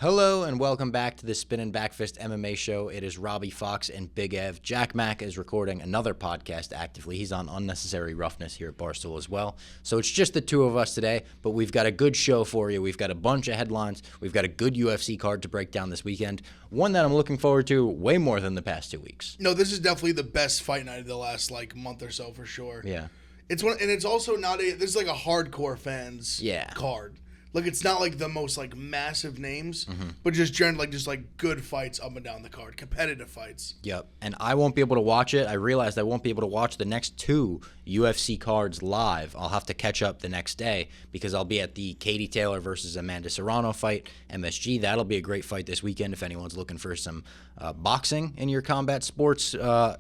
Hello and welcome back to the Spin and Backfist MMA show. It is Robbie Fox and Big Ev. Jack Mack is recording another podcast actively. He's on Unnecessary Roughness here at Barstool as well. So it's just the two of us today, but we've got a good show for you. We've got a bunch of headlines. We've got a good UFC card to break down this weekend. One that I'm looking forward to way more than the past 2 weeks. No, this is definitely the best fight night of the last month or so for sure. Yeah. It's also not this is like a hardcore fans card. Like, it's not like the most massive names, but just generally just good fights up and down the card, competitive fights. Yep, and I won't be able to watch it. I realized I won't be able to watch the next two UFC cards live. I'll have to catch up the next day because I'll be at the Katie Taylor versus Amanda Serrano fight, MSG. That'll be a great fight this weekend if anyone's looking for some boxing in your combat sports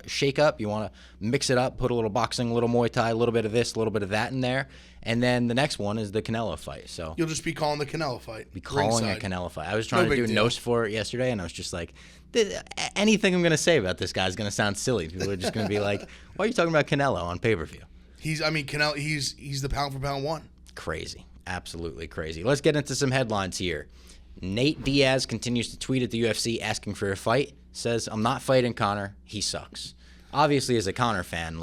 shake-up. You want to mix it up, put a little boxing, a little Muay Thai, a little bit of this, a little bit of that in there. And then the next one is the Canelo fight. So you'll just be calling the Canelo fight. Be calling a Canelo fight. I was trying to do notes for it yesterday, and I was just like, anything I'm going to say about this guy is going to sound silly. People are just going to be like, why are you talking about Canelo on pay-per-view? Canelo, he's the pound-for-pound one. Crazy. Absolutely crazy. Let's get into some headlines here. Nate Diaz continues to tweet at the UFC asking for a fight. Says, I'm not fighting Conor. He sucks. Obviously, as a Conor fan,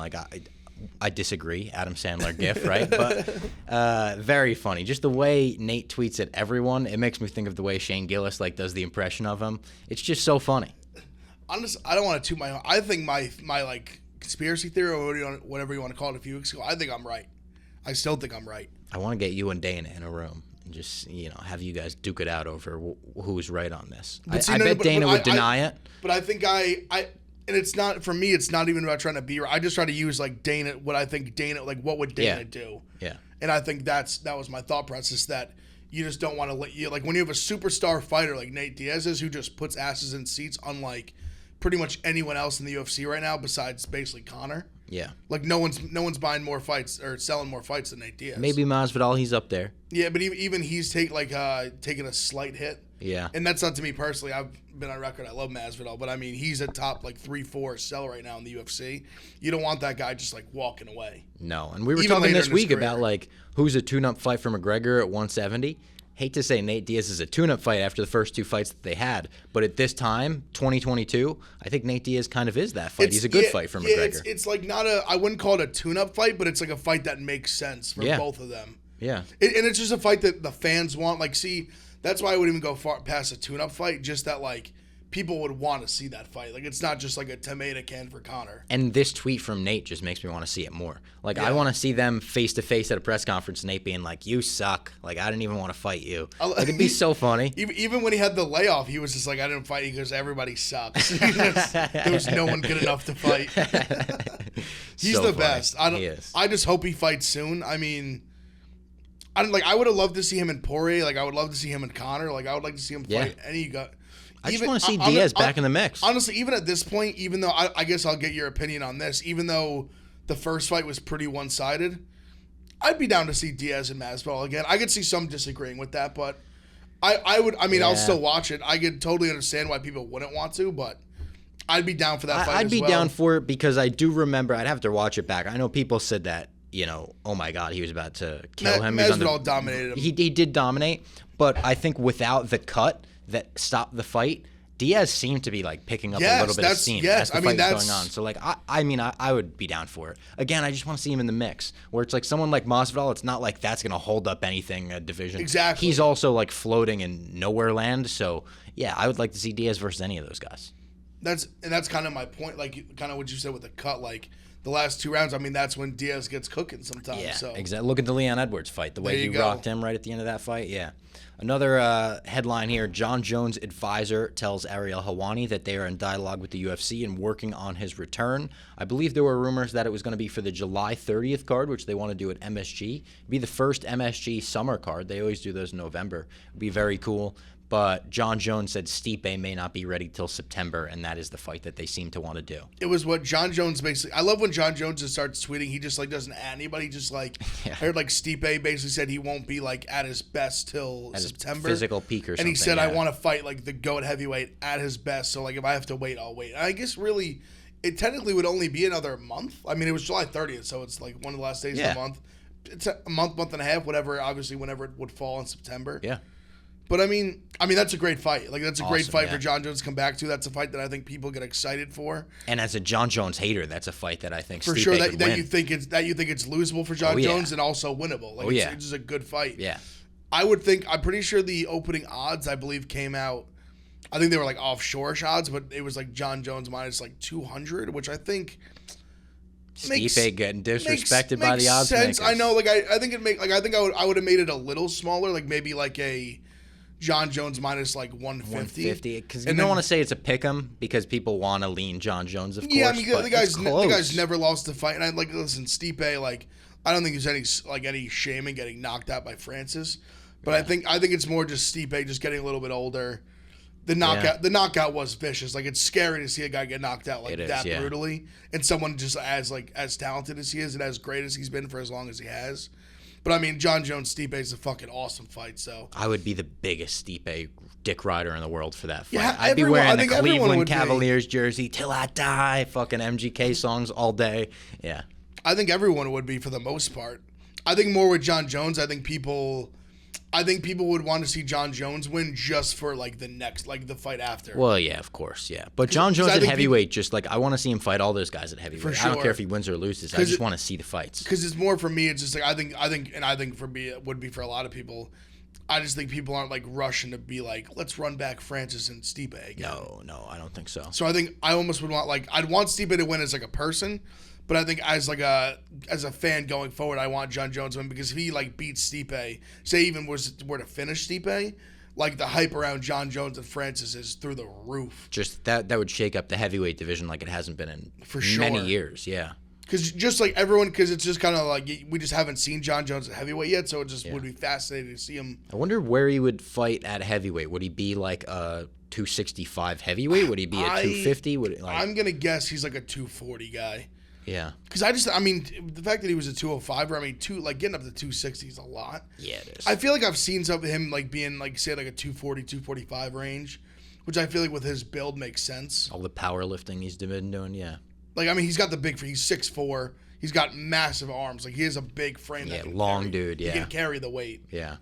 I disagree. Adam Sandler gif, right? But very funny. Just the way Nate tweets at everyone, it makes me think of the way Shane Gillis does the impression of him. It's just so funny. Honestly, I don't want to toot my horn. I think my conspiracy theory or whatever you want to call it a few weeks ago, I think I'm right. I still think I'm right. I want to get you and Dana in a room and just have you guys duke it out over who's right on this. I bet Dana would deny it. But I think and it's not, for me, it's not even about trying to be right. I just try to use Dana, what I think Dana, what would Dana do? Yeah. And I think that was my thought process, that you just don't want to when you have a superstar fighter like Nate Diaz is, who just puts asses in seats unlike pretty much anyone else in the UFC right now besides basically Conor. Yeah. No one's buying more fights or selling more fights than Nate Diaz. Maybe Masvidal, he's up there. Yeah, but even he's taking a slight hit. Yeah. And that's not to me personally. I've been on record. I love Masvidal, but I mean, he's a top 3-4 sell right now in the UFC. You don't want that guy just walking away. No. And we were talking this week about who's a tune-up fight for McGregor at 170. Hate to say Nate Diaz is a tune-up fight after the first two fights that they had, but at this time, 2022, I think Nate Diaz kind of is that fight. He's a good fight for McGregor. It's not I wouldn't call it a tune-up fight, but it's a fight that makes sense for both of them. Yeah. And it's just a fight that the fans want. That's why I wouldn't even go far past a tune-up fight, just that people would want to see that fight. It's not just a tomato can for Conor. And this tweet from Nate just makes me want to see it more. I want to see them face-to-face at a press conference, Nate being like, you suck. I didn't even want to fight you. It'd be so funny. Even when he had the layoff, he was just I didn't fight you because everybody sucks. There was no one good enough to fight. He's so the best. He is. I just hope he fights soon. I mean, I would have loved to see him in Poirier. I would love to see him in Conor. I would like to see him fight any guy. I just want to see Diaz back in the mix. Honestly, even at this point, even though I guess I'll get your opinion on this, even though the first fight was pretty one-sided, I'd be down to see Diaz and Masvidal again. I could see some disagreeing with that, but I'll still watch it. I could totally understand why people wouldn't want to, but I'd be down for that fight I'd be down for it because I do remember, I'd have to watch it back. I know people said that, oh my God, he was about to kill him. Masvidal dominated him. He did dominate, but I think without the cut that stopped the fight, Diaz seemed to be picking up a little bit of steam as the fight was going on. So I would be down for it. Again, I just want to see him in the mix. Where it's someone like Masvidal, it's not that's going to hold up anything division. Exactly. He's also floating in nowhere land. So yeah, I would like to see Diaz versus any of those guys. That's kind of my point. Kind of what you said with the cut. The last two rounds, that's when Diaz gets cooking sometimes. Yeah, so. Exactly. Look at the Leon Edwards fight. The way he rocked him right at the end of that fight. Yeah. Another headline here, Jon Jones' advisor tells Ariel Helwani that they are in dialogue with the UFC and working on his return. I believe there were rumors that it was going to be for the July 30th card, which they want to do at MSG. It'd be the first MSG summer card. They always do those in November. It'd be very cool. But Jon Jones said Stipe may not be ready till September, and that is the fight that they seem to want to do. It was what Jon Jones basically... I love when Jon Jones just starts tweeting. He just doesn't add anybody. Just I heard Stipe basically said he won't be at his best till at September. His physical peak or something. And he said, I want to fight the GOAT heavyweight at his best. So if I have to wait, I'll wait. And I guess really, it technically would only be another month. It was July 30th, so it's one of the last days of the month. It's a month and a half, whenever it would fall in September. Yeah. But I mean that's a great fight. Like that's a great fight yeah. for Jon Jones to come back to. That's a fight that I think people get excited for. And as a Jon Jones hater, that's a fight that I think for Stipe sure could win. you think it's losable for Jon Jones and also winnable. Like it's just a good fight. Yeah. I'm pretty sure the opening odds I believe came out. I think they were like offshore odds, but it was like Jon Jones minus like 200, which I think Stipe getting disrespected by the odds makers. I know, like I think I would have made it a little smaller, like maybe like a Jon Jones minus like 150. Because you don't want to say it's a pick'em because people want to lean Jon Jones, of course. Yeah, I mean the guy's never lost a fight, and I listen, Stipe, like I don't think there's any shame in getting knocked out by Francis, but I think it's more just Stipe just getting a little bit older. The knockout was vicious. Like it's scary to see a guy get knocked out brutally, and someone just as talented as he is and as great as he's been for as long as he has. But I mean, Jon Jones Stipe is a fucking awesome fight. So I would be the biggest Stipe dick rider in the world for that fight. Yeah, I'd be wearing the Cleveland Cavaliers jersey till I die. Fucking MGK songs all day. Yeah, I think everyone would be for the most part. I think more with Jon Jones. I think people would want to see Jon Jones win just for the fight after. Well, yeah, of course, yeah. But Jon Jones at heavyweight, I want to see him fight all those guys at heavyweight. Sure. I don't care if he wins or loses. I just want to see the fights. Because it's more for me. It's just like I think for me it would be for a lot of people. I just think people aren't like rushing to be like, let's run back Francis and Stipe again. No, I don't think so. So I think I almost would want I'd want Stipe to win as like a person. But I think as a fan going forward, I want Jon Jones to win because if he beats Stipe, say even were to finish Stipe, the hype around Jon Jones and Francis is through the roof. Just that would shake up the heavyweight division like it hasn't been in many years. Yeah. Because just because it's just kind of we just haven't seen Jon Jones at heavyweight yet, so it just would be fascinating to see him. I wonder where he would fight at heavyweight. Would he be like a 265 heavyweight? Would he be a 250? I'm gonna guess he's like a 240 guy. Yeah. Because the fact that he was a 205er, getting up to 260 is a lot. Yeah, it is. I feel like I've seen some of him being say a 240, 245 range, which I feel like with his build makes sense. All the powerlifting he's been doing, yeah. He's got the big, he's 6'4", he's got massive arms. He has a big frame. Yeah, long dude, yeah. He can carry the weight. Yeah.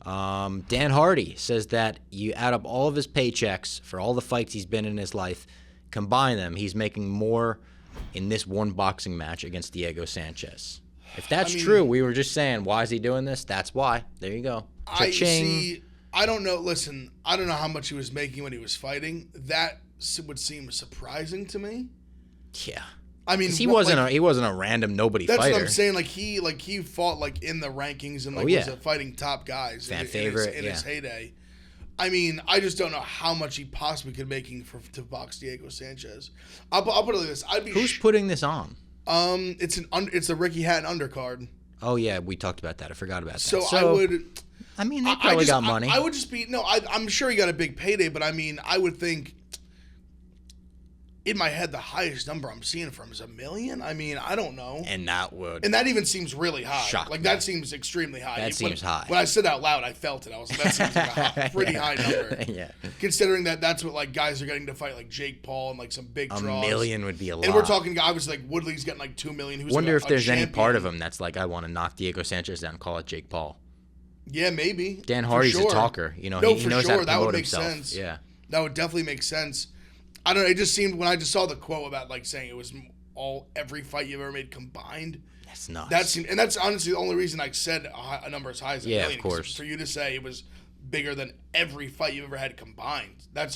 Dan Hardy says that you add up all of his paychecks for all the fights he's been in his life, combine them, he's making more in this one boxing match against Diego Sanchez. If that's true, we were just saying, why is he doing this? That's why. There you go. I don't know. Listen, I don't know how much he was making when he was fighting. That would seem surprising to me. Yeah. He wasn't a random nobody fighter. That's what I'm saying. He fought in the rankings and was fighting top guys in his heyday. I just don't know how much he possibly could making to box Diego Sanchez. I'll put it like this. Who's putting this on? It's a Ricky Hatton undercard. Oh yeah, we talked about that. I forgot about that. So I would. They probably got money. I would just be I'm sure he got a big payday, but I would think. In my head, the highest number I'm seeing from is $1 million. I don't know. And that even seems really high. Shock me. That seems extremely high. That seems high. When I said out loud, I felt it. I was like, that seems like a pretty high number. Yeah. Considering that's what guys are getting to fight Jake Paul and some big draws. $1 million would be a lot. And we're talking obviously Woodley's getting $2 million. Wonder if there's any part of him that's I want to knock Diego Sanchez down and call it Jake Paul. Yeah, maybe. Dan Hardy's a talker. He knows how to promote himself. Sense. Yeah. That would definitely make sense. I don't know. It just seemed when I just saw the quote about saying it was every fight you've ever made combined. That's nuts. And that's honestly the only reason I said a number as high as $1 million. Of course. For you to say it was bigger than every fight you've ever had combined, that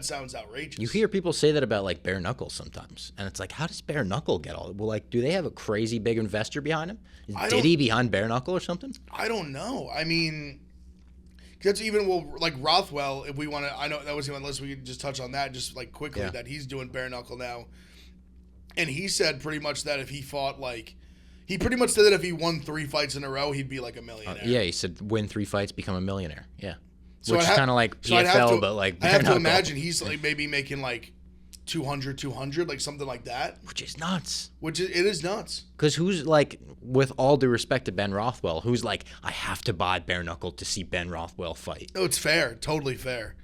sounds outrageous. You hear people say that about bare knuckle sometimes, and it's how does bare knuckle get all? Well, do they have a crazy big investor behind him? Is Diddy behind bare knuckle or something? I don't know. That's even Rothwell. If we want to, I know that was on the list. We could just touch on that just quickly. Yeah. That he's doing bare knuckle now, and he said pretty much that if he fought he pretty much said that if he won 3 fights in a row, he'd be a millionaire. Yeah, he said win 3 fights, become a millionaire. Yeah, which is kind of like PFL, but I have to imagine he's maybe making 200, something like that. Which is nuts. It is nuts. Because who's with all due respect to Ben Rothwell, who's I have to buy bare knuckle to see Ben Rothwell fight. No, it's fair. Totally fair.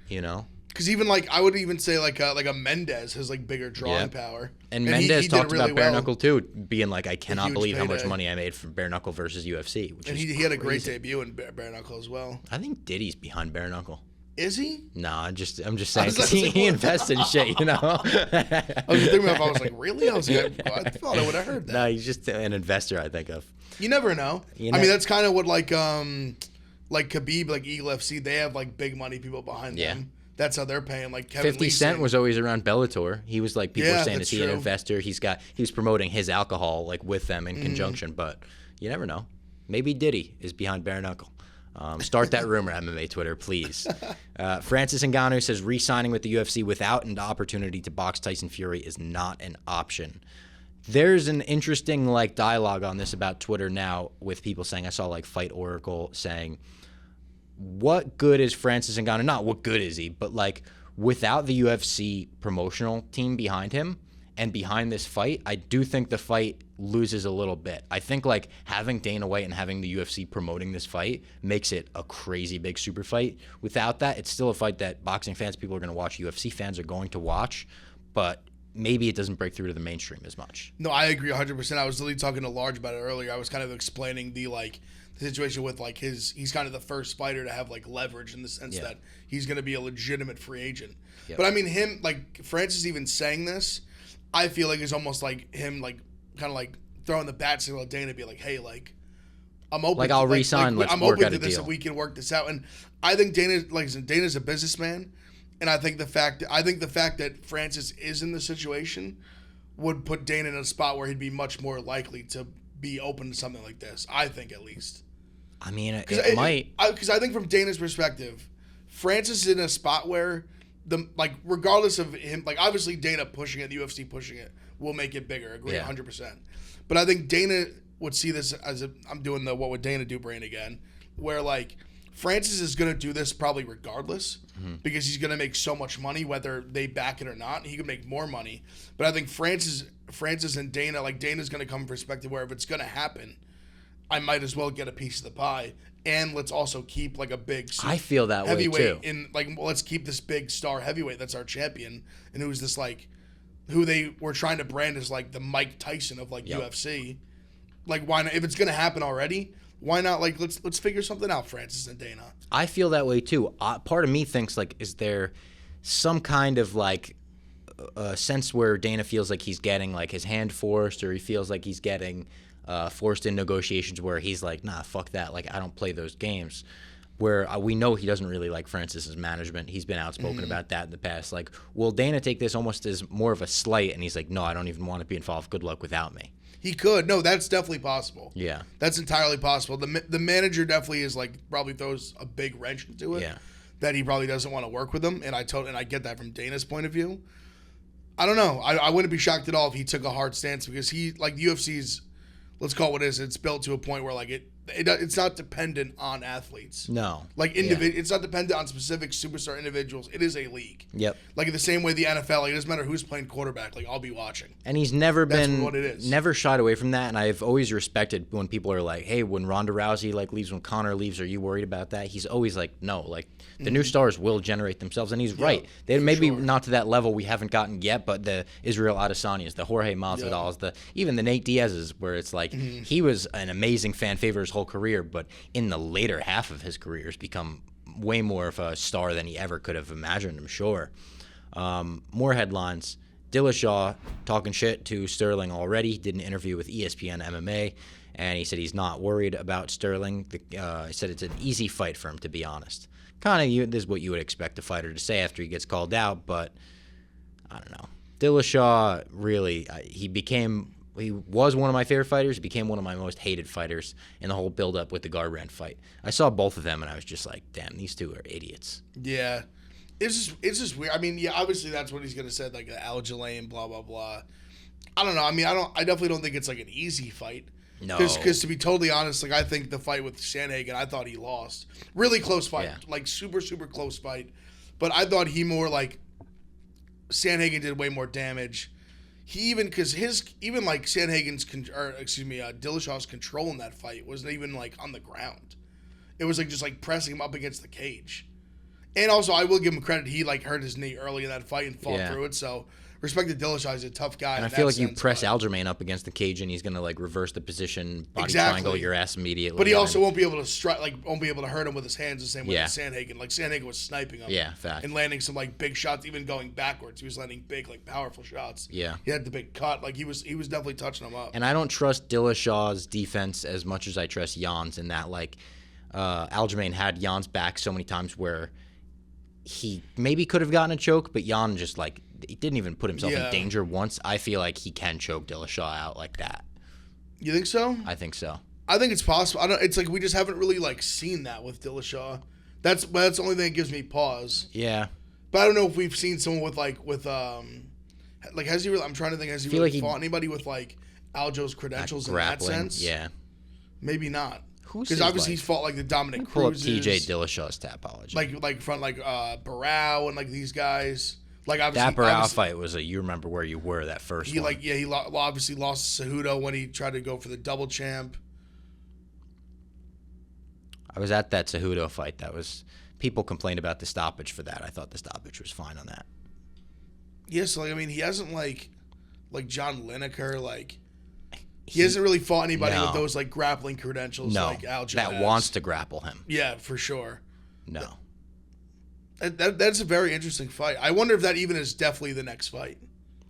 Because even like I would even say like a Mendez has like bigger drawing power. And Mendez talked really about bare knuckle too, being like, I cannot believe how much money I made from bare knuckle versus UFC. And he had a great debut in bare knuckle as well. I think Diddy's behind bare knuckle. Is he? No, I'm just saying he invests in shit, you know. I was thinking about. I was like, really? I thought I would have heard that. No, he's just an investor. I think of. You never know. I mean, that's kind of what like Khabib, like Eagle FC, they have like big money people behind them. That's how they're paying. Like Kevin 50 Cent was always around Bellator. He was like, people were saying, is he an investor? He was promoting his alcohol like with them in conjunction, but you never know. Maybe Diddy is behind bare knuckle. Start that rumor, MMA Twitter, please. Francis Ngannou says re-signing with the UFC without an opportunity to box Tyson Fury is not an option. There's an interesting like dialogue on this about Twitter now with people saying, I saw like Fight Oracle saying, what good is Francis Ngannou? Not what good is he, but like without the UFC promotional team behind him and behind this fight, I do think the fight loses a little bit. I think like having Dana White and having the UFC promoting this fight makes it a crazy big super fight. Without that, it's still a fight that boxing fans, people are going to watch, UFC fans are going to watch, but maybe it doesn't break through to the mainstream as much. No, I agree 100%. I was literally talking to Large about it earlier. I was kind of explaining the situation with like he's kind of the first fighter to have like leverage in the sense that he's going to be a legitimate free agent. Yep. But I mean him, like Francis even saying this, I feel like it's almost like him like kind of like throwing the bat signal at Dana, be like, hey, like I'm open. Like I'll resign. Let's I'm work open out to a this deal. if we can work this out. And I think Dana's a businessman, and I think the fact that Francis is in the situation would put Dana in a spot where he'd be much more likely to be open to something like this. I think at least. I mean, it might. Because I think from Dana's perspective, Francis is in a spot where regardless of him, like obviously Dana pushing it, the UFC pushing it will make it bigger. Agree 100%. But I think Dana would see this as I'm doing the what would Dana do brain again, where like Francis is going to do this probably regardless because he's going to make so much money whether they back it or not. He could make more money. But I think Francis and Dana, like Dana's going to come from a perspective where if it's going to happen, I might as well get a piece of the pie, and let's also keep like a big. I feel that way too. In like, let's keep this big star heavyweight that's our champion, and who's this like, who they were trying to brand as like the Mike Tyson of like UFC. Like, why not? If it's gonna happen already, why not? Like, let's figure something out, Francis and Dana. I feel that way too. Part of me thinks like, is there some kind of like a sense where Dana feels like he's getting like his hand forced, or he feels like he's getting forced in negotiations where he's like, nah, fuck that. Like, I don't play those games. Where we know he doesn't really like Francis's management. He's been outspoken about that in the past. Like, will Dana take this almost as more of a slight? And he's like, no, I don't even want to be involved. Good luck without me. He could. No, that's definitely possible. Yeah. That's entirely possible. The manager definitely is like, probably throws a big wrench into it. Yeah. That he probably doesn't want to work with him. And I get that from Dana's point of view. I don't know. I wouldn't be shocked at all if he took a hard stance because he, like, UFC's, let's call it what it is, it's built to a point where, like, it's not dependent on athletes. No. Like, it's not dependent on specific superstar individuals. It is a league. Yep. Like, in the same way the NFL, like, it doesn't matter who's playing quarterback. Like, I'll be watching. And he's never what it is. Never shied away from that. And I've always respected when people are like, hey, when Ronda Rousey, like, leaves, when Conor leaves, are you worried about that? He's always like, no. Like, the new stars will generate themselves. And he's right. They maybe not to that level we haven't gotten yet, but the Israel Adesanyas, the Jorge Masvidals, even the Nate Diaz's, where it's like, he was an amazing fan favorite his whole career, but in the later half of his career has become way more of a star than he ever could have imagined, I'm sure. More headlines. Dillashaw talking shit to Sterling already. He did an interview with ESPN MMA, and he said he's not worried about Sterling. He said it's an easy fight for him, to be honest. This is what you would expect a fighter to say after he gets called out, but I don't know. Dillashaw, really, he was one of my favorite fighters, became one of my most hated fighters in the whole build-up with the Garbrandt fight. I saw both of them, and I was just like, damn, these two are idiots. Yeah. It's just weird. I mean, yeah, obviously that's what he's going to say, like Algelain, blah, blah, blah. I don't know. I mean, I definitely don't think it's like an easy fight. No. Because to be totally honest, like I think the fight with Sandhagen, I thought he lost. Really close fight. Yeah. Like super, super close fight. But I thought Sandhagen did way more damage. Dillashaw's control in that fight wasn't even like on the ground. It was like just like pressing him up against the cage. And also, I will give him credit. He hurt his knee early in that fight and fought through it. So respect to Dillashaw. He's a tough guy. And I feel like you press Aljamain up against the cage, and he's gonna reverse the position, body triangle your ass immediately. But he also won't be able to strike, won't be able to hurt him with his hands the same way as Sandhagen. Sandhagen was sniping him. Yeah, fact. And landing some big shots, even going backwards. He was landing big, powerful shots. Yeah. He had the big cut. He was definitely touching him up. And I don't trust Dillashaw's defense as much as I trust Jan's in that Aljamain had Jan's back so many times where he maybe could have gotten a choke, but Jan just he didn't even put himself in danger once. I feel like he can choke Dillashaw out like that. You think so? I think so. I think it's possible. It's we just haven't really seen that with Dillashaw. That's the only thing that gives me pause. Yeah. But I don't know if we've seen someone has he really, I'm trying to think, has he really fought anybody with Aljo's credentials in that sense? Yeah. Maybe not. Because obviously he's fought the Dominic Cruzes. Pull up TJ Dillashaw's Tapology. Barao and these guys. Obviously, that Barao fight was you remember where you were that first one. He obviously lost to Cejudo when he tried to go for the double champ. I was at that Cejudo fight. People complained about the stoppage for that. I thought the stoppage was fine on that. Yeah, so he hasn't John Lineker, he hasn't really fought anybody with those grappling credentials like Aljo that has. wants to grapple him. Yeah, for sure. No. That's a very interesting fight. I wonder if that even is definitely the next fight.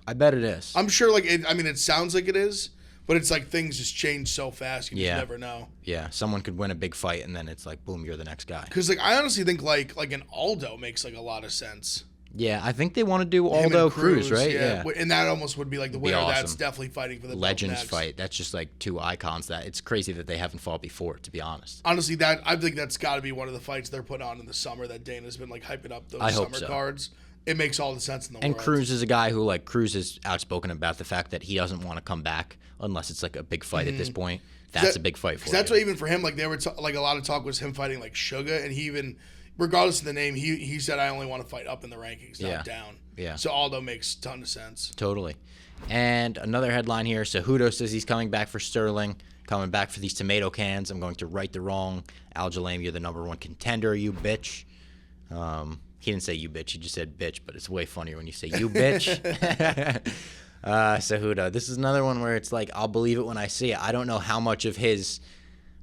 I bet it is. I'm sure it sounds like it is, but it's things just change so fast you just never know. Yeah, someone could win a big fight and then it's boom, you're the next guy. Because I honestly think an Aldo makes a lot of sense. Yeah, I think they want to do Aldo Cruz, right? Yeah. And that almost would be the winner. Awesome. That's definitely fighting for the Legends belt next. fight. That's just two icons. That it's crazy that they haven't fought before, to be honest. Honestly, I think that's got to be one of the fights they're putting on in the summer that Dana's been hyping up those summer cards. It makes all the sense in the world. And Cruz is a guy who Cruz is outspoken about the fact that he doesn't want to come back unless it's a big fight at this point. That's a big fight for him. That's why even for him, they were a lot of talk was him fighting Sugar, and he even, regardless of the name, he said I only want to fight up in the rankings, not down. Yeah. So Aldo makes a ton of sense. Totally. And another headline here, Cejudo says he's coming back for Sterling, coming back for these tomato cans. I'm going to right the wrong. Aljamain, you're the #1 contender, you bitch. He didn't say you bitch, he just said bitch, but it's way funnier when you say you bitch. Cejudo, this is another one where it's I'll believe it when I see it. I don't know how much of his...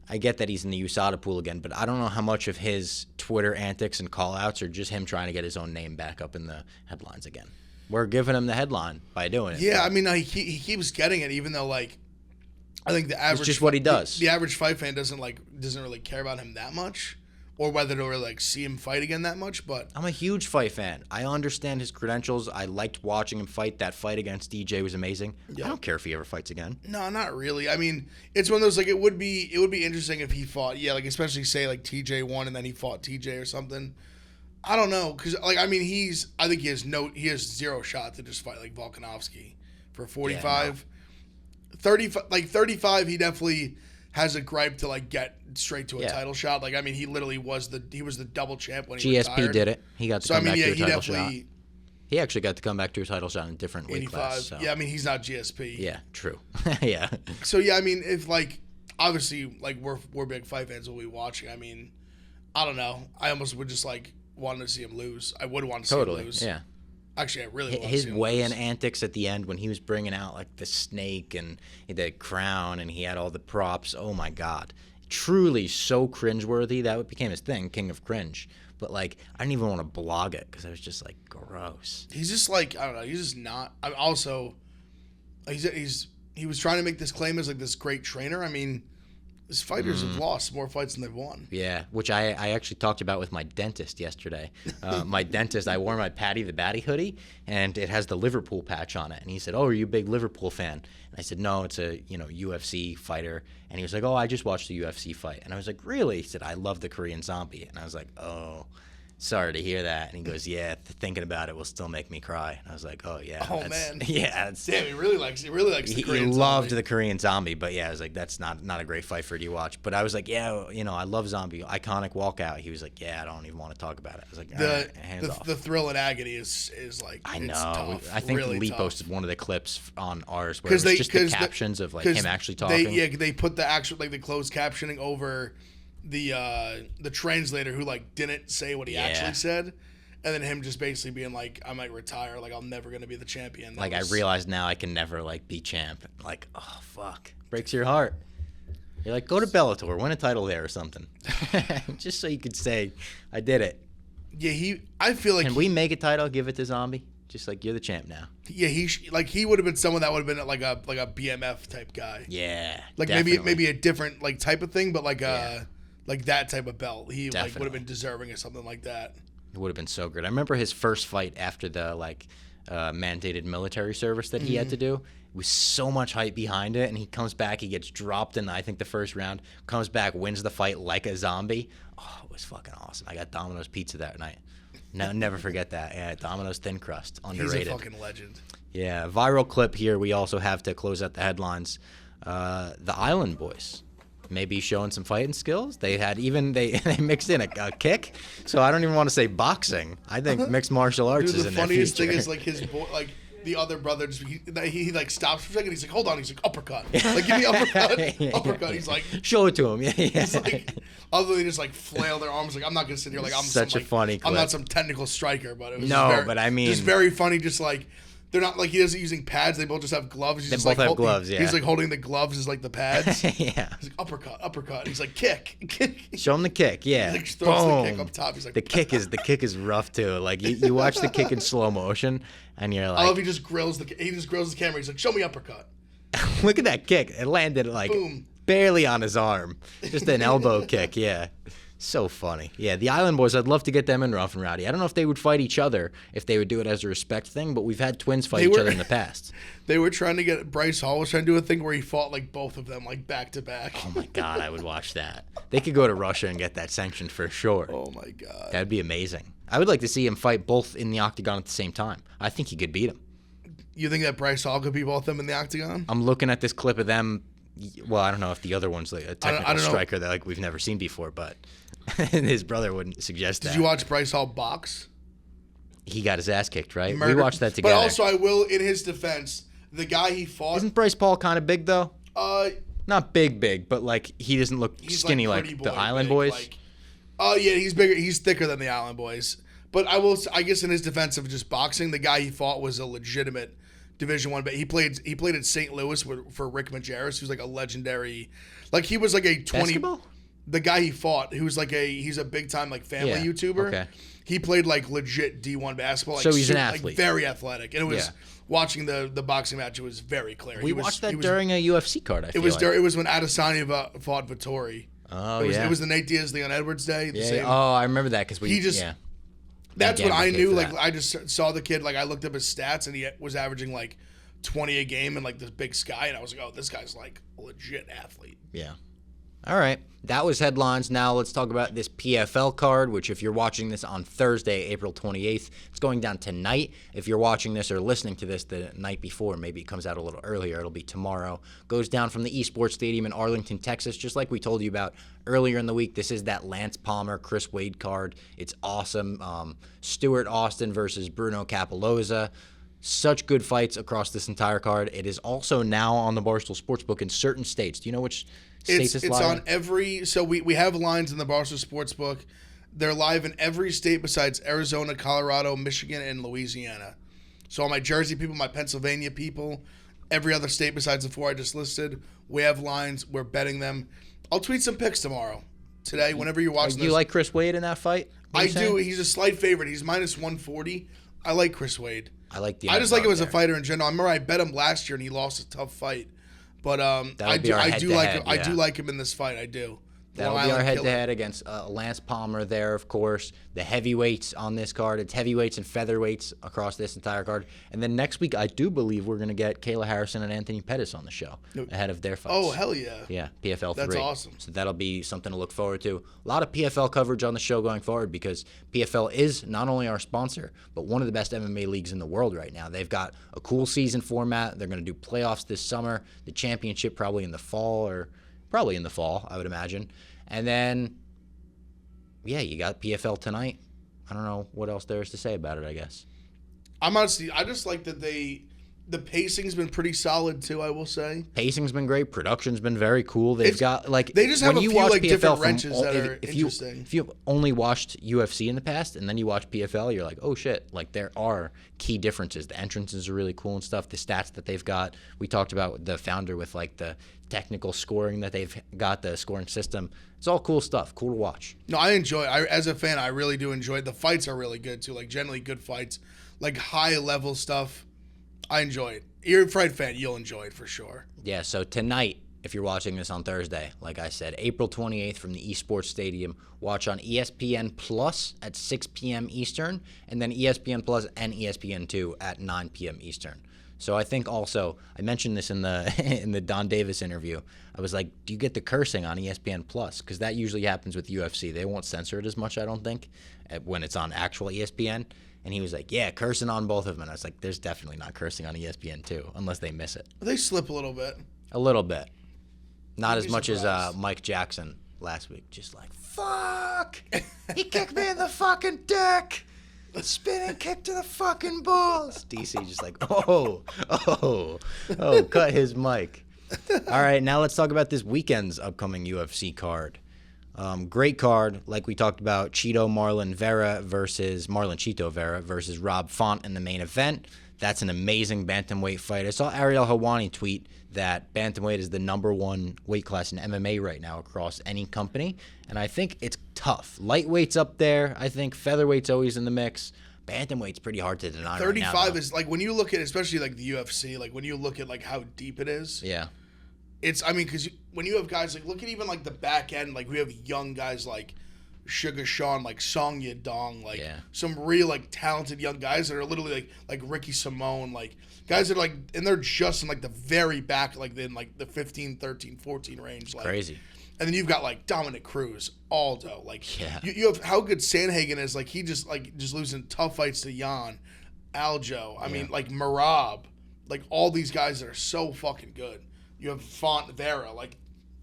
I get that he's in the USADA pool again, but I don't know how much of his Twitter antics and call-outs are just him trying to get his own name back up in the headlines again. We're giving him the headline by doing it. Yeah, he keeps getting it, even though, I think the average... It's just what he does. The average fight fan doesn't really care about him that much, or whether to really see him fight again that much, but... I'm a huge fight fan. I understand his credentials. I liked watching him fight. That fight against DJ was amazing. Yeah. I don't care if he ever fights again. No, not really. It's one of those, it would be interesting if he fought, especially say, TJ won and then he fought TJ or something. I don't know, because, I think he has zero shot to just fight, Volkanovski for 45. Yeah, no. 35, he definitely has a gripe to get straight to a title shot. He literally was the double champ when he retired. GSP did it. He got to come back to a title shot. He actually got to come back to a title shot in a different weight class. So. Yeah, he's not GSP. Yeah, true. Yeah. So yeah, if obviously we're big fight fans, we'll be watching. I don't know. I almost would just want to see him lose. I would want to see him lose. Yeah. Actually, I really want to his see him weigh-in lose. Antics at the end when he was bringing out the snake and the crown and he had all the props. Oh my God, truly so cringeworthy. That became his thing, King of Cringe. But I didn't even want to blog it because I was just gross. He's just I don't know. He's just not. I'm also, he was trying to make this claim as this great trainer. His fighters have lost more fights than they've won. Yeah, which I actually talked about with my dentist yesterday. My dentist, I wore my Paddy the Batty hoodie, and it has the Liverpool patch on it. And he said, "Oh, are you a big Liverpool fan?" And I said, "No, it's a UFC fighter." And he was like, "Oh, I just watched the UFC fight." And I was like, "Really?" He said, "I love the Korean Zombie." And I was like, "Oh, sorry to hear that." And he goes, "Yeah, thinking about it will still make me cry." And I was like, "Oh yeah." Oh man. Yeah. Damn, he really likes the Korean Zombie. He loved the Korean Zombie, but yeah, I was like, that's not a great fight for you to watch. But I was like, yeah, I love Zombie, iconic walkout. He was like, yeah, I don't even want to talk about it. I was like, hands off. The thrill and agony is I know. It's tough, I think really Lee tough. posted one of the clips on ours where it was just the captions of him actually talking. They put the actual the closed captioning over the translator who like didn't say what he actually said. And then him just basically being like, I might retire. Like, I'm never going to be the champion. I realize now I can never, like, be champ. Like, oh, fuck. Breaks your heart. You're like, go to Bellator, win a title there or something. Just so you could say, I did it. Yeah, I feel like... Can we make a title, give it to Zombie? Just like, you're the champ now. Yeah, he would have been someone that would have been like a BMF type guy. Yeah, like definitely. maybe a different like type of thing, but like that type of belt. He like would have been deserving of something like that. It would have been so good. I remember his first fight after the mandated military service that he had to do. It was so much hype behind it, and he comes back, he gets dropped in I think the first round, comes back, wins the fight like a zombie. Oh, it was fucking awesome. I got Domino's pizza that night. No, never forget that. Yeah, Domino's thin crust, underrated. He's a fucking legend. Yeah, viral clip here. We also have to close out the headlines. The Island Boys. Maybe showing some fighting skills. They mixed in a kick. So I don't even want to say boxing. I think mixed martial arts is in their future. The funniest thing is like his boy, like the other brother, he like stops for a second. He's like, hold on. He's like, uppercut. Like, give me uppercut. Uppercut. He's like, show it to him. Yeah. He's like, other than just like flail their arms. Like, I'm not gonna sit here like I'm such a funny clip. I'm not some technical striker, but it was but I mean, just very funny. Just like. They're not like he isn't using pads. They both just have gloves. They both have gloves. Yeah. He's like holding the gloves as like the pads. Yeah. He's like uppercut. He's like kick. Show him the kick. Yeah. He like throws the kick up top. He's like the kick is rough too. Like you watch the kick in slow motion and you're like, I love he just grills the camera. He's like, show me uppercut. Look at that kick. It landed like boom. Barely on his arm. Just an elbow kick. Yeah. So funny. Yeah, the Island Boys, I'd love to get them in Rough and Rowdy. I don't know if they would fight each other, if they would do it as a respect thing, but we've had twins fight each other in the past. They were trying to get, Bryce Hall was trying to do a thing where he fought like both of them like back to back. Oh my God, I would watch that. They could go to Russia and get that sanctioned for sure. Oh my God. That'd be amazing. I would like to see him fight both in the octagon at the same time. I think he could beat him. You think that Bryce Hall could beat both of them in the octagon? I'm looking at this clip of them. Well, I don't know if the other one's like a technical striker that like we've never seen before, but his brother wouldn't suggest that. Did you watch Bryce Hall box? He got his ass kicked, right? We watched that together. But also, I will, in his defense, the guy he fought... Isn't Bryce Paul kind of big, though? Not big, but like he doesn't look skinny like the Island Boys. Yeah, he's bigger. He's thicker than the Island Boys. But I guess in his defense of just boxing, the guy he fought was a legitimate Division I, but he played in St. Louis for Rick Majerus, who's like a legendary... Like, he was like a 20... Basketball? The guy he fought, who's like he's a big time like family YouTuber. Okay. He played like legit D1 basketball. Like, so he's an athlete, like very athletic, and it was watching the boxing match. It was very clear. We watched that during a UFC card. It was when Adesanya fought Vettori. Oh it was the Nate Diaz Leon Edwards day. Oh, I remember that because That's what I knew. Like I just saw the kid. Like I looked up his stats, and he was averaging like 20 a game in like this Big Sky, and I was like, oh, this guy's like a legit athlete. Yeah. All right. That was headlines. Now let's talk about this PFL card, which if you're watching this on Thursday, April 28th, it's going down tonight. If you're watching this or listening to this the night before, maybe it comes out a little earlier, it'll be tomorrow. Goes down from the Esports Stadium in Arlington, Texas, just like we told you about earlier in the week. This is that Lance Palmer, Chris Wade card. It's awesome. Stuart Austin versus Bruno Cappelozza. Such good fights across this entire card. It is also now on the Barstool Sportsbook in certain states. Do you know which states it's live? On every... So we have lines in the Barstool Sportsbook. They're live in every state besides Arizona, Colorado, Michigan, and Louisiana. So all my Jersey people, my Pennsylvania people, every other state besides the four I just listed, we have lines. We're betting them. I'll tweet some picks tomorrow. Today, whenever you're watching this. Do you like Chris Wade in that fight? I do. He's a slight favorite. He's minus 140. I like Chris Wade. I just like him as a fighter in general. I remember I bet him last year and he lost a tough fight. But I do like him. I do like him in this fight. I do. That'll be our head-to-head against Lance Palmer there, of course. The heavyweights on this card. It's heavyweights and featherweights across this entire card. And then next week, I do believe we're going to get Kayla Harrison and Anthony Pettis on the show ahead of their fights. Oh, hell yeah. Yeah, PFL 3. That's awesome. So that'll be something to look forward to. A lot of PFL coverage on the show going forward because PFL is not only our sponsor, but one of the best MMA leagues in the world right now. They've got a cool season format. They're going to do playoffs this summer. The championship probably in the fall, I would imagine. And then, you got PFL tonight. I don't know what else there is to say about it, I guess. I just like that The pacing's been pretty solid too, I will say. Pacing's been great. Production's been very cool. They've got like they just have a few like different wrenches that are interesting. If you've only watched UFC in the past and then you watch PFL, you're like, oh shit! Like there are key differences. The entrances are really cool and stuff. The stats that they've got. We talked about the founder with like the technical scoring that they've got, the scoring system. It's all cool stuff. Cool to watch. No, I enjoy it. As a fan, I really do enjoy it. The fights are really good too. Like generally good fights, like high level stuff. I enjoy it. You're a fight fan, you'll enjoy it for sure. Yeah, so tonight, if you're watching this on Thursday, like I said, April 28th from the Esports Stadium, watch on ESPN Plus at 6 p.m. Eastern, and then ESPN Plus and ESPN2 at 9 p.m. Eastern. So I think also, I mentioned this in the in the Don Davis interview, I was like, do you get the cursing on ESPN Plus? Because that usually happens with UFC. They won't censor it as much, I don't think, when it's on actual ESPN. And he was like, yeah, cursing on both of them. And I was like, there's definitely not cursing on ESPN2 unless they miss it. They slip a little bit. A little bit. Not as much as Mike Jackson last week. Just like, fuck! He kicked me in the fucking dick! Spinning kick to the fucking balls! DC just like, oh, cut his mic. All right, now let's talk about this weekend's upcoming UFC card. Great card, like we talked about, Marlon Chito Vera versus Rob Font in the main event. That's an amazing bantamweight fight. I saw Ariel Helwani tweet that bantamweight is the #1 weight class in MMA right now across any company, and I think it's tough. Lightweight's up there. I think featherweight's always in the mix. Bantamweight's pretty hard to deny. 35 right now, is like when you look at, especially like the UFC, like when you look at like how deep it is. Yeah. It's, I mean, because when you have guys like, look at even like the back end, like we have young guys like Sugar Sean, like Song Yadong, like some real like talented young guys that are literally like Ricky Simone, like guys that are like, and they're just in like the very back, like in like the 15, 13, 14 range. Like, crazy. And then you've got like Dominic Cruz, Aldo, like you have how good Sandhagen is, like he just losing tough fights to Jan, Aljo. I mean, like Marab, like all these guys that are so fucking good. You have Font Vera, like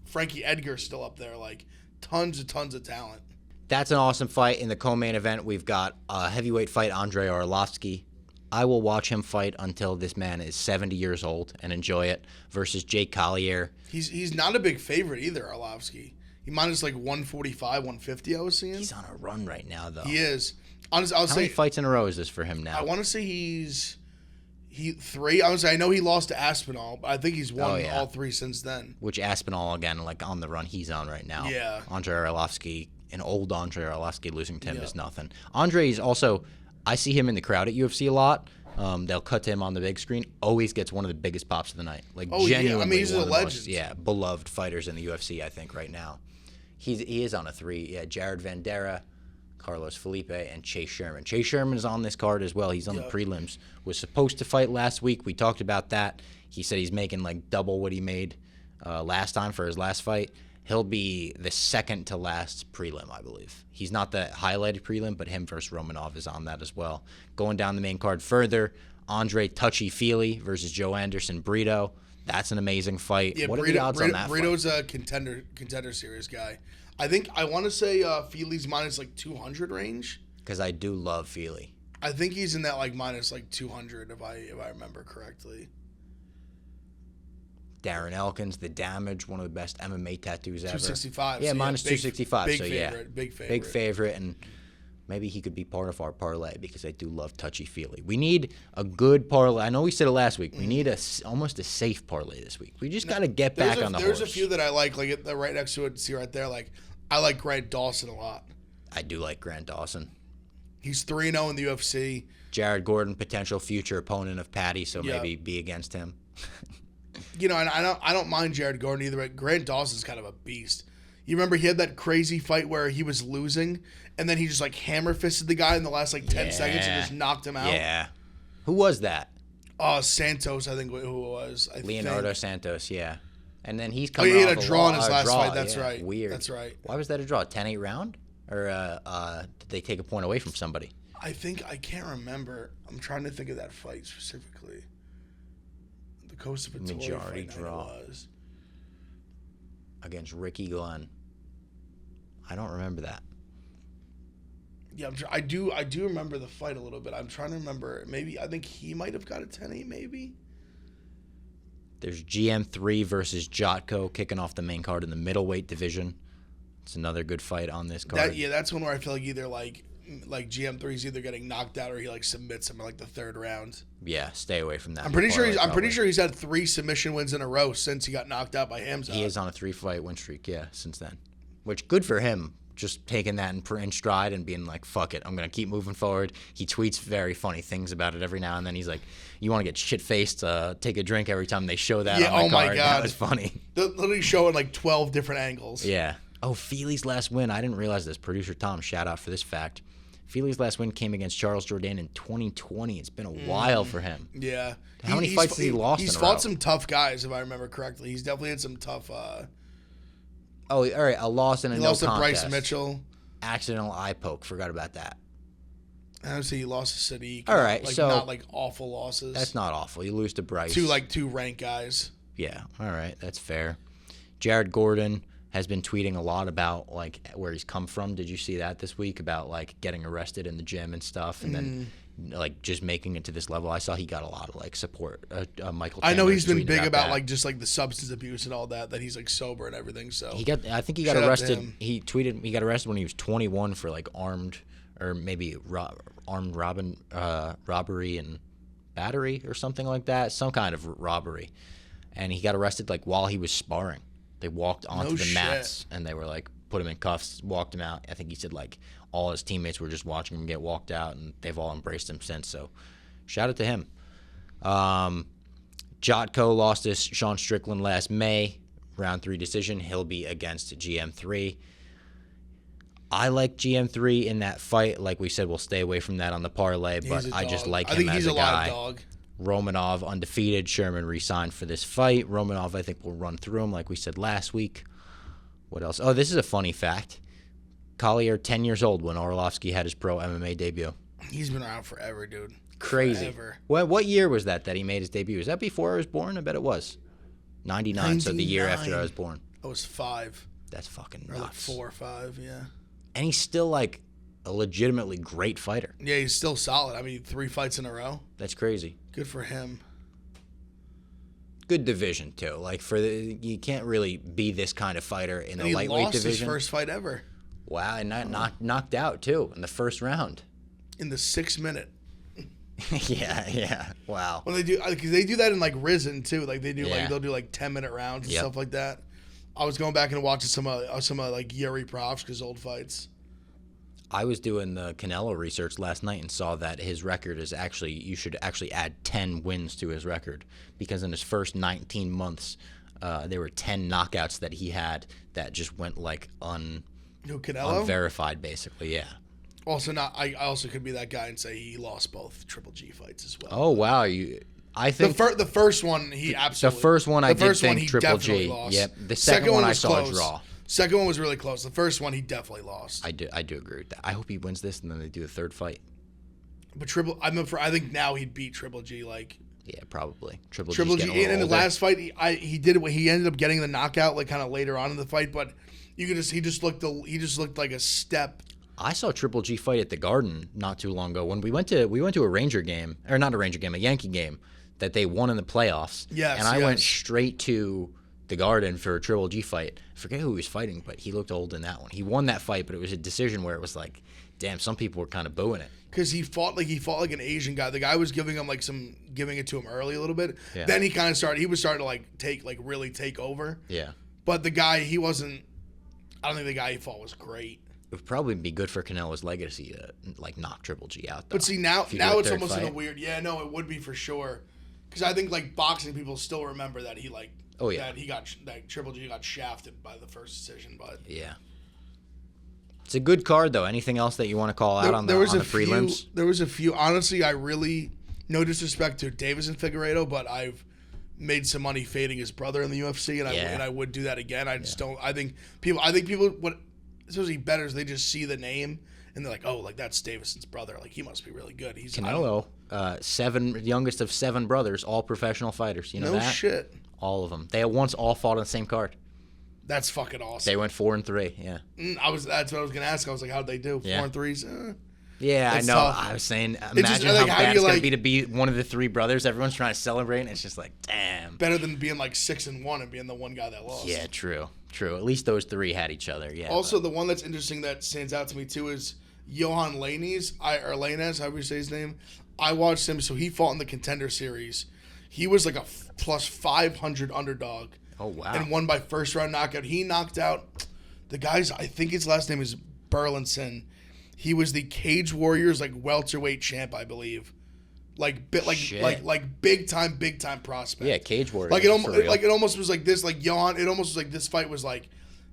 Frankie Edgar's still up there, like tons of talent. That's an awesome fight. In the co-main event, we've got a heavyweight fight, Andrei Arlovsky. I will watch him fight until this man is 70 years old and enjoy it, versus Jake Collier. He's not a big favorite either, Arlovsky. He minus like 145, 150 I was seeing. He's on a run right now, though. He is. Honestly, How many fights in a row is this for him now? I want to say he's 3. I know he lost to Aspinall, but I think he's won all 3 since then. Which Aspinall, again, like on the run he's on right now. Yeah. Andrei Arlovsky, an old Andrei Arlovsky losing to him is nothing. Andrei's also, I see him in the crowd at UFC a lot. They'll cut to him on the big screen. Always gets one of the biggest pops of the night. Like genuinely, I mean, he's a legend. Beloved fighters in the UFC, I think, right now. He is on a 3. Yeah, Jared Vandera, Carlos Felipe, and Chase Sherman. Chase Sherman is on this card as well. He's on the prelims. Was supposed to fight last week. We talked about that. He said he's making like double what he made last time for his last fight. He'll be the second to last prelim, I believe. He's not the highlighted prelim, but him versus Romanov is on that as well. Going down the main card further, Andre Touchy-Feely versus Joe Anderson Brito. That's an amazing fight. Yeah, what are the odds on that Brito's fight? a contender series guy. I want to say Feely's minus like 200 range. Because I do love Feely. I think he's in that like minus like 200 if I remember correctly. Darren Elkins, The Damage, one of the best MMA tattoos ever. 265. Yeah, minus 265. Big so favorite, big favorite. Big favorite, and maybe he could be part of our parlay because I do love touchy-feely. We need a good parlay. I know we said it last week. We need almost a safe parlay this week. We just got to get back on the horse. There's a few that I like right next to it. See right there, like I like Grant Dawson a lot. I do like Grant Dawson. He's 3-0 in the UFC. Jared Gordon, potential future opponent of Patty, so maybe be against him. You know, and I don't mind Jared Gordon either, but Grant Dawson's kind of a beast. You remember he had that crazy fight where he was losing, and then he just like hammer fisted the guy in the last like 10 seconds and just knocked him out. Yeah. Who was that? Santos, I think who it was. Leonardo Santos, yeah. And then he's coming he off had a draw in his last fight. That's yeah. right. Weird. That's right. Why was that a draw? 10-8 round? Or did they take a point away from somebody? I can't remember. I'm trying to think of that fight specifically. The Costa Vittoria Majority fight draw was against Ricky Glenn. I don't remember that. Yeah, I do remember the fight a little bit. I'm trying to remember. Maybe I think he might have got a 10-8 maybe. There's GM3 versus Jotko kicking off the main card in the middleweight division. It's another good fight on this card. That's one where I feel like either like GM3 is either getting knocked out or he like submits him in like the third round. Yeah, stay away from that. I'm pretty sure he's had 3 submission wins in a row since he got knocked out by Hamza. He is on a 3-fight win streak, since then. Which, good for him, just taking that in stride and being like, fuck it, I'm going to keep moving forward. He tweets very funny things about it every now and then. He's like, you want to get shit-faced, take a drink every time they show that on the card. My God. That was funny. They're literally showing like 12 different angles. Yeah. Oh, Feely's last win. I didn't realize this. Producer Tom, shout out for this fact. Feely's last win came against Charles Jourdain in 2020. It's been a while for him. Yeah. How many fights has he lost in a row? He's fought some tough guys, if I remember correctly. He's definitely had some tough... Oh, all right. A loss and a no contest. He lost to Bryce Mitchell. Accidental eye poke. Forgot about that. I would say he lost to Sadiq. All right. Like, so not like awful losses. That's not awful. You lose to Bryce. Two ranked guys. Yeah. All right. That's fair. Jared Gordon has been tweeting a lot about like where he's come from. Did you see that this week about like getting arrested in the gym and stuff, and then like just making it to this level? I saw he got a lot of like support. Michael, I know he's been big about like just like the substance abuse and all that. That he's like sober and everything. So I think he got arrested. He tweeted he got arrested when he was 21 for like armed or maybe robbery and battery or something like that. Some kind of robbery, and he got arrested like while he was sparring. They walked onto the mats, and they were like, put him in cuffs, walked him out. I think he said like all his teammates were just watching him get walked out, and they've all embraced him since. So shout out to him. Jotko lost to Sean Strickland last May, round 3 decision. He'll be against GM3. I like GM3 in that fight. Like we said, we'll stay away from that on the parlay, but I just like him as a guy. I think he's a live dog. Romanov undefeated. Sherman re-signed for this fight. Romanov, I think, will run through him like we said last week. What else? Oh, this is a funny fact. Collier, 10 years old when Orlovsky had his pro MMA debut. He's been around forever, dude. Crazy. Forever. What year was that he made his debut? Was that before I was born? I bet it was. 99, so the year after I was born. I was 5. That's fucking nuts. Or like 4 or 5, yeah. And he's still like a legitimately great fighter. Yeah, he's still solid. I mean, 3 fights in a row. That's crazy. Good for him. Good division too. Like you can't really be this kind of fighter in the lightweight division. He lost his first fight ever. Wow, and knocked out too in the first round. In the 6th minute. yeah. Wow. Well, because they do that in like Risen too. Like they do they'll do like 10-minute rounds and stuff like that. I was going back and watching some of like Yuri Pravchika's old fights. I was doing the Canelo research last night and saw that his record is you should actually add 10 wins to his record, because in his first 19 months, there were 10 knockouts that he had that just went like unverified, basically. Yeah. Also, I also could be that guy and say he lost both Triple G fights as well. Oh wow, I think the first one he absolutely. The first one I did think Triple G. Lost. Yep. The second one I saw a draw. Second one was really close. The first one he definitely lost. I do agree with that. I hope he wins this and then they do the third fight. But I think now he'd beat Triple G like. Yeah, probably. Triple G. And in the last fight, he ended up getting the knockout like kind of later on in the fight, but he just looked like a step. I saw Triple G fight at the Garden not too long ago when we went to a Ranger game, or not a Ranger game, a Yankee game that they won in the playoffs. Yes, and I went straight to the Garden for a Triple G fight. I forget who he was fighting, but he looked old in that one. He won that fight, but it was a decision where it was like, damn, some people were kind of booing it. Because he fought like an Asian guy. The guy was giving it to him early a little bit. Yeah. Then he kind of started to really take over. Yeah. But the guy, I don't think the guy he fought was great. It would probably be good for Canelo's legacy to like knock Triple G out, though. But see, now it's almost in a weird. Yeah, no, it would be for sure. Because I think like boxing people still remember that he like. Oh yeah. That Triple G got shafted by the first decision, but. Yeah. It's a good card though. Anything else that you want to call out on the prelims? There was a few. Honestly, I really, no disrespect to Davis and Figueiredo, but I've made some money fading his brother in the UFC, and I would do that again. I just don't. I think people especially bettors, they just see the name and they're like, oh, like that's Davison's brother. Like he must be really good. He's Canelo, youngest of 7 brothers, all professional fighters. You know that? No shit. All of them. They once all fought on the same card. That's fucking awesome. They went 4-3. Yeah. That's what I was gonna ask. I was like, how'd they do? 4-3s. Yeah, I know. Tough. I was saying, just, imagine like, how how bad do it's you, going to be one of the three brothers. Everyone's trying to celebrate, and it's just like, damn. Better than being like 6-1 and being the one guy that lost. Yeah, true. At least those three had each other. Yeah. Also, the one that's interesting that stands out to me too is Johan Lainez, or Lainez, however you say his name. I watched him, so he fought in the Contender Series. He was like a plus 500 underdog. Oh, wow. And won by first round knockout. He knocked out the guys, I think his last name is Burlinson. He was the Cage Warriors like welterweight champ, I believe. Like big time prospect. Yeah, Cage Warriors. Like it almost was like this, like Johan. It almost was like this fight was like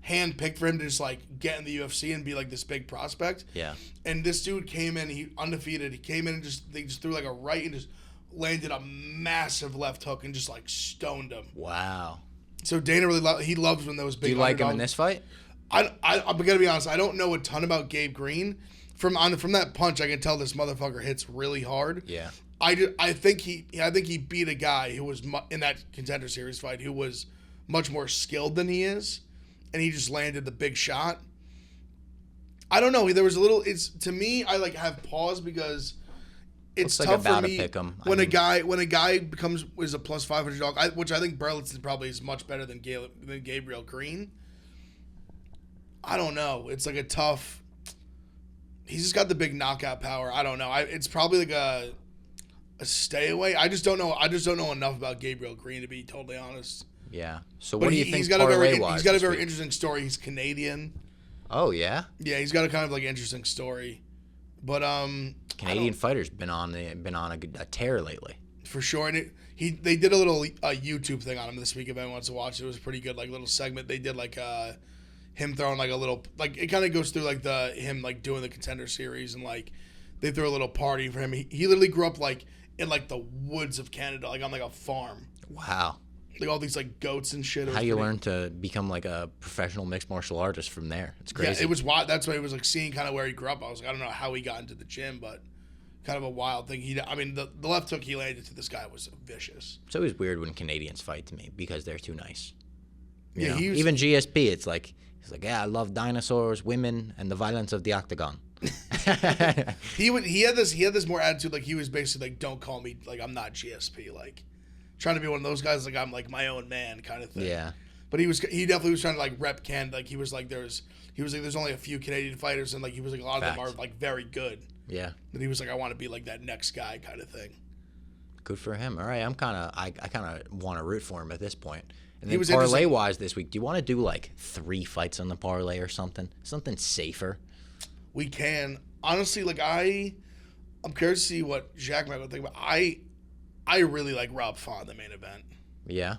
handpicked for him to just like get in the UFC and be like this big prospect. Yeah. And this dude came in, he undefeated. He came in and they just threw like a right and just landed a massive left hook and just like stoned him. Wow. So Dana really he loves when those big. Do you like him in this fight? I'm gonna be honest. I don't know a ton about Gabe Green. From that punch, I can tell this motherfucker hits really hard. Yeah. I think he beat a guy who was in that Contender Series fight who was much more skilled than he is, and he just landed the big shot. I don't know. There was a little. It's to me. I like have pause because it's like tough for me pick 'em. when a guy is a plus 500 dog, which I think Burlington probably is much better than Gabriel Green. I don't know. It's like a tough. He's just got the big knockout power. I don't know. It's probably like a stay away. I just don't know. I just don't know enough about Gabriel Green to be totally honest. Yeah. So what do you think? He's got a very interesting story. He's Canadian. Oh yeah. Yeah, he's got a kind of like interesting story, but Canadian fighters been on a tear lately. For sure, and they did a little YouTube thing on him this week. If anyone wants to watch it, it was pretty good. Like little segment they did like him throwing like a little like it kind of goes through like him like doing the Contender Series and like they threw a little party for him. He literally grew up like in like the woods of Canada, like on like a farm. Wow. Like all these like goats and shit. How you learn to become like a professional mixed martial artist from there? It's crazy. Yeah, it was wild. That's why it was like seeing kind of where he grew up. I was like, I don't know how he got into the gym, but kind of a wild thing. The left hook he landed to this guy was vicious. It's always weird when Canadians fight to me because they're too nice. You know? Even GSP, it's like he's like, yeah, I love dinosaurs, women, and the violence of the octagon. he had this more attitude. Like he was basically like, don't call me like I'm not GSP. Like trying to be one of those guys. Like I'm like my own man kind of thing. Yeah. But he definitely was trying to like rep Canada. Like he was like there's only a few Canadian fighters and like he was like a lot of them are like very good. Yeah. And he was like I want to be like that next guy kind of thing. Good for him. All right, I kind of want to root for him at this point. And then parlay wise this week, do you want to do like 3 fights on the parlay or something safer? We can honestly like I'm curious to see what Jack might think, but I really like Rob Font in the main event. Yeah.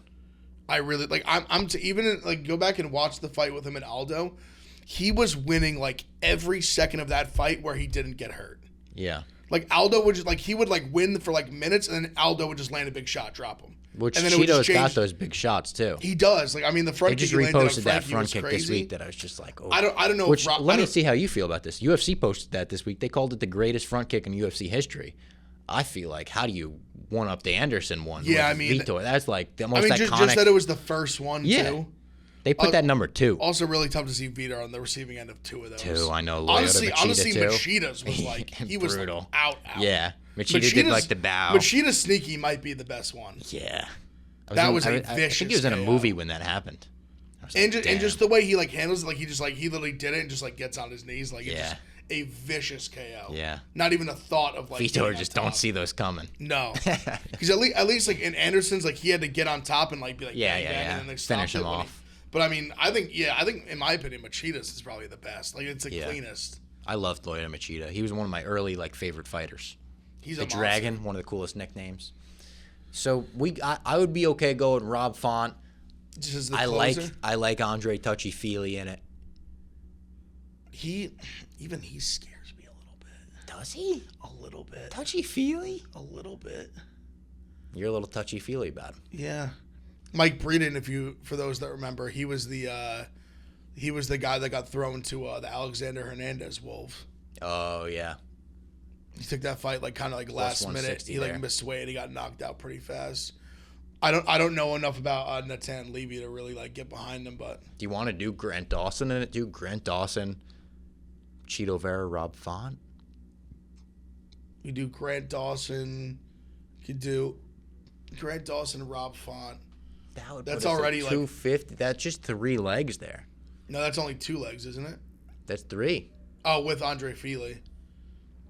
I really like. Even like go back and watch the fight with him and Aldo. He was winning like every second of that fight where he didn't get hurt. Yeah. Like Aldo would just like he would like win for like minutes and then Aldo would just land a big shot, drop him. Which Cheeto's got those big shots too. He does. Like I mean, the front kick. They just reposted that front kick this week that I was just like, oh. I don't know. Let me see how you feel about this. UFC posted that this week. They called it the greatest front kick in UFC history. I feel like how do you one up the Anderson one? Yeah, I mean, Vitor? That's like the most iconic. Just that it was the first one too. They put that number 2. Also, really tough to see Vitor on the receiving end of 2 of those. 2, I know. Honestly, Machida's was like he was brutal. Out. Yeah, Machida did like the bow. Machida's sneaky might be the best one. Yeah, that was a vicious. I think he was in a movie when that happened. And just the way he like handles it, like he literally did it and just like gets on his knees, like it's just a vicious KO. Yeah, not even a thought of like Vitor just don't see those coming. No, because at least like in Anderson's, like he had to get on top and like be like and then they finish him off. But I mean, I think in my opinion, Machida's is probably the best. Like it's the cleanest. I loved Lyoto Machida. He was one of my early like favorite fighters. He's the a Dragon, one of the coolest nicknames. So I would be okay going Rob Font. Just as the closer. I like Andre Touchy-Feely in it. He scares me a little bit. Does he? A little bit. Touchy-Feely? A little bit. You're a little touchy-feely about him. Yeah. Mike Breeden, for those that remember, he was the guy that got thrown to the Alexander Hernandez Wolf. Oh yeah. He took that fight like kind of like last minute. He like missed weight. He got knocked out pretty fast. I don't know enough about Natan Levy to really like get behind him, but do you want to do Grant Dawson in it? Do Grant Dawson, Cheeto Vera, Rob Font? We do Grant Dawson. You could do Grant Dawson, Rob Font. That's already like 250. That's just 3 legs there. No, that's only 2 legs, isn't it? That's 3. Oh, with Andre Fili.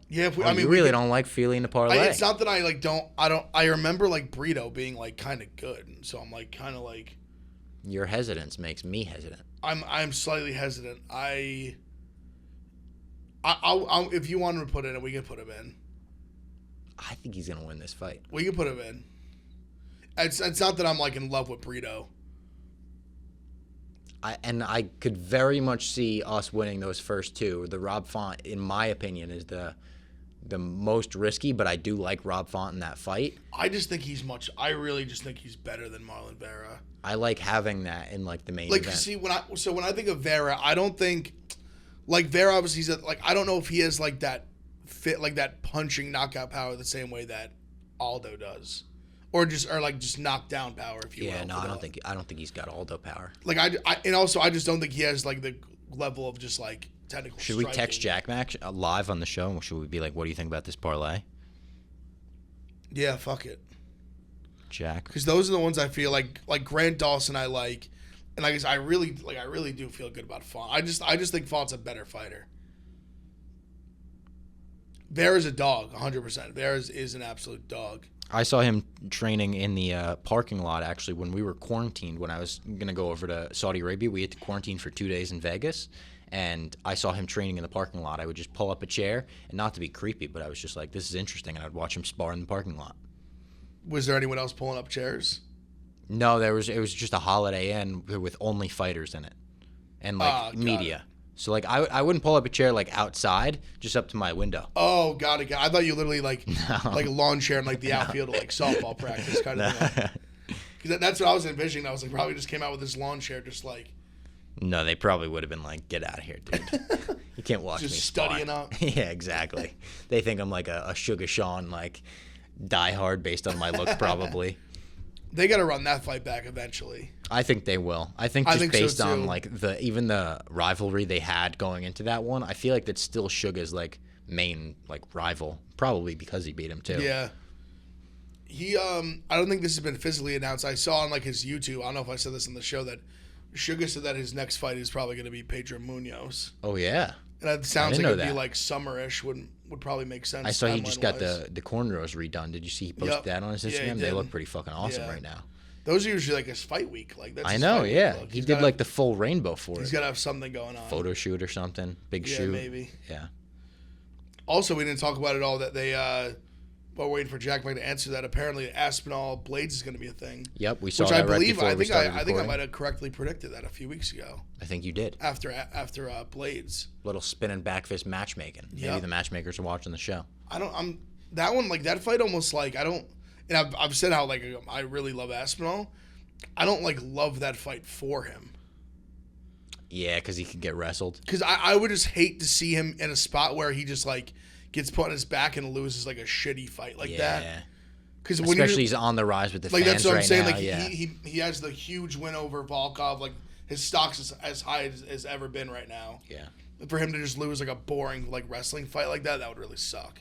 Yeah, I mean, you really don't like Fili in the parlay. It's not that I like don't. I remember like Brito being like kind of good, so I'm like kind of like. Your hesitance makes me hesitant. I'm slightly hesitant. I'll if you want him to put in, we can put him in. I think he's gonna win this fight. We can put him in. It's not that I'm like in love with Brito. I could very much see us winning those first 2. The Rob Font, in my opinion, is the most risky, but I do like Rob Font in that fight. I really just think he's better than Marlon Vera. I like having that in like the main event. See, when I think of Vera, I don't think like Vera. Obviously, I don't know if he has like that fit, like that punching knockout power the same way that Aldo does. Or just knockdown power, if you will. Yeah, no, I don't think he's got Aldo power. Like I just don't think he has like the level of just like technical. Should striking. we text Jack Max live on the show? Should we be like, what do you think about this parlay? Yeah, fuck it, Jack. Because those are the ones I feel like Grant Dawson I like, and I guess I really do feel good about Font. I just think Font's a better fighter. Vera's a dog, 100%. Vera is an absolute dog. I saw him training in the parking lot, actually, when we were quarantined. When I was going to go over to Saudi Arabia, we had to quarantine for 2 days in Vegas, and I saw him training in the parking lot. I would just pull up a chair, and not to be creepy, but I was just like, this is interesting, and I'd watch him spar in the parking lot. Was there anyone else pulling up chairs? No, it was just a Holiday Inn with only fighters in it, and like media. So, like, I wouldn't pull up a chair, like, outside, just up to my window. Oh, got it. I thought you literally, like a lawn chair in, like, the outfield, like, softball practice kind of thing. Because that's what I was envisioning. I was like, probably just came out with this lawn chair, just, like... No, they probably would have been like, get out of here, dude. You can't watch me spar. Just studying up. Yeah, exactly. They think I'm, like, a Sugar Sean, like, diehard based on my looks, probably. They got to run that fight back eventually. I think they will. I think based so on like even the rivalry they had going into that one, I feel like that's still Sugar's like main like rival, probably because he beat him too. Yeah. He I don't think this has been physically announced. I saw on like his YouTube, I don't know if I said this on the show, that Sugar said that his next fight is probably going to be Pedro Munoz. Oh yeah. And that sounds like it'd be like summerish, would probably make sense. I saw he just got the cornrows redone. Did you see he posted that on his Instagram? Yeah, they look pretty fucking awesome right now. Those are usually like his fight week. Like that's I know, yeah. He did like the full rainbow for it. He's got to have something going on. Photo shoot or something. Big shoot. Yeah, maybe. Yeah. Also, we didn't talk about it all that they while waiting for Jack Mike to answer that, apparently Aspinall Blades is going to be a thing. Yep, we saw that right before we started recording. I think I might have correctly predicted that a few weeks ago. I think you did. After Blades. Little spinning back fist matchmaking. Maybe the matchmakers are watching the show. That one, like that fight almost like and I've said how like I really love Aspinall. I don't like love that fight for him. Yeah, because he could get wrestled. Because I would just hate to see him in a spot where he just like gets put on his back and loses like a shitty fight like that. Yeah. Because especially he's on the rise with the fans right now. Like that's what I'm saying. Like he has the huge win over Volkov. Like his stock's as high as ever been right now. Yeah. For him to just lose like a boring like wrestling fight like that would really suck.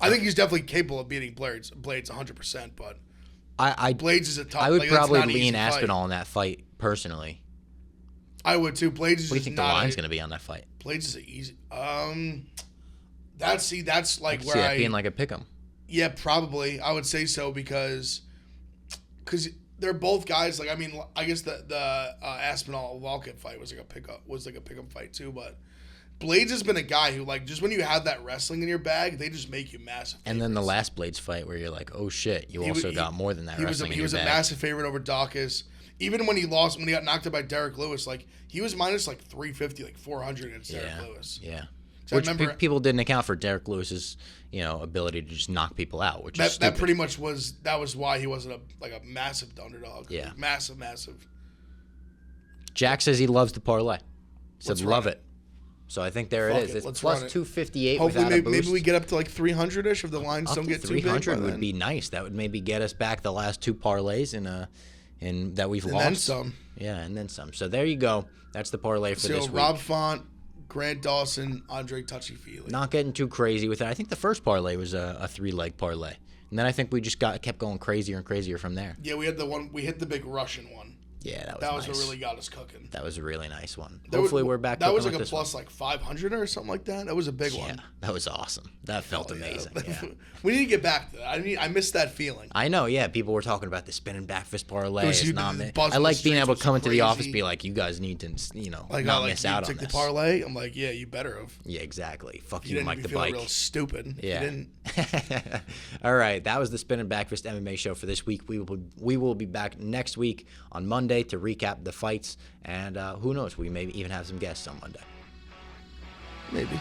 I think he's definitely capable of beating Blades 100%, but Blades is a tough. I would probably lean Aspinall in that fight personally. I would too. Blades is. What do you think the line's going to be on that fight? Blades is easy. That's like where that being like a pick'em. Yeah, probably. I would say so because they're both guys. Like I mean, I guess the Aspinall Volkov fight was like a pick'em fight too. But Blades has been a guy who like just when you have that wrestling in your bag, they just make you massive. And then the last Blades fight where you're like, oh shit, you also got more than that wrestling in your bag. He was a massive favorite over Dawkins. Even when he lost, when he got knocked out by Derek Lewis, like he was minus like 350, like 400 against Derek Lewis. Yeah. Which people didn't account for Derek Lewis's, ability to just knock people out, which is stupid. That pretty much was why he wasn't a massive underdog. Yeah. Like massive. Jack says he loves the parlay. Said love it. So I think there it is. It's plus 258 without a boost. Maybe we get up to like 300-ish if the lines don't get too big. 300 would be nice. That would maybe get us back the last two parlays in that we've lost. And then some. Yeah, and then some. So there you go. That's the parlay for this week. Rob Font, Grant Dawson, Andre Touchy-Feely. Not getting too crazy with it. I think the first parlay was a 3-leg parlay. And then I think we just kept going crazier and crazier from there. Yeah, we hit the big Russian one. Yeah, that was nice. What really got us cooking. That was a really nice one. Hopefully we're back. That was like a plus like 500 or something like that. That was a big one. Yeah, that was awesome. That felt amazing. Yeah. We need to get back to that. I missed that feeling. I know. Yeah, people were talking about the spinning back fist parlay. I like being able to come into the office, and be like, you guys need to, not miss out on this. The parlay. I'm like, yeah, you better have. Yeah, exactly. Fuck you, Mike the Bike. Real stupid. Yeah. All right, that was the spinning back fist MMA show for this week. We will be back next week on Monday to recap the fights, and who knows, we may even have some guests on Monday. Maybe.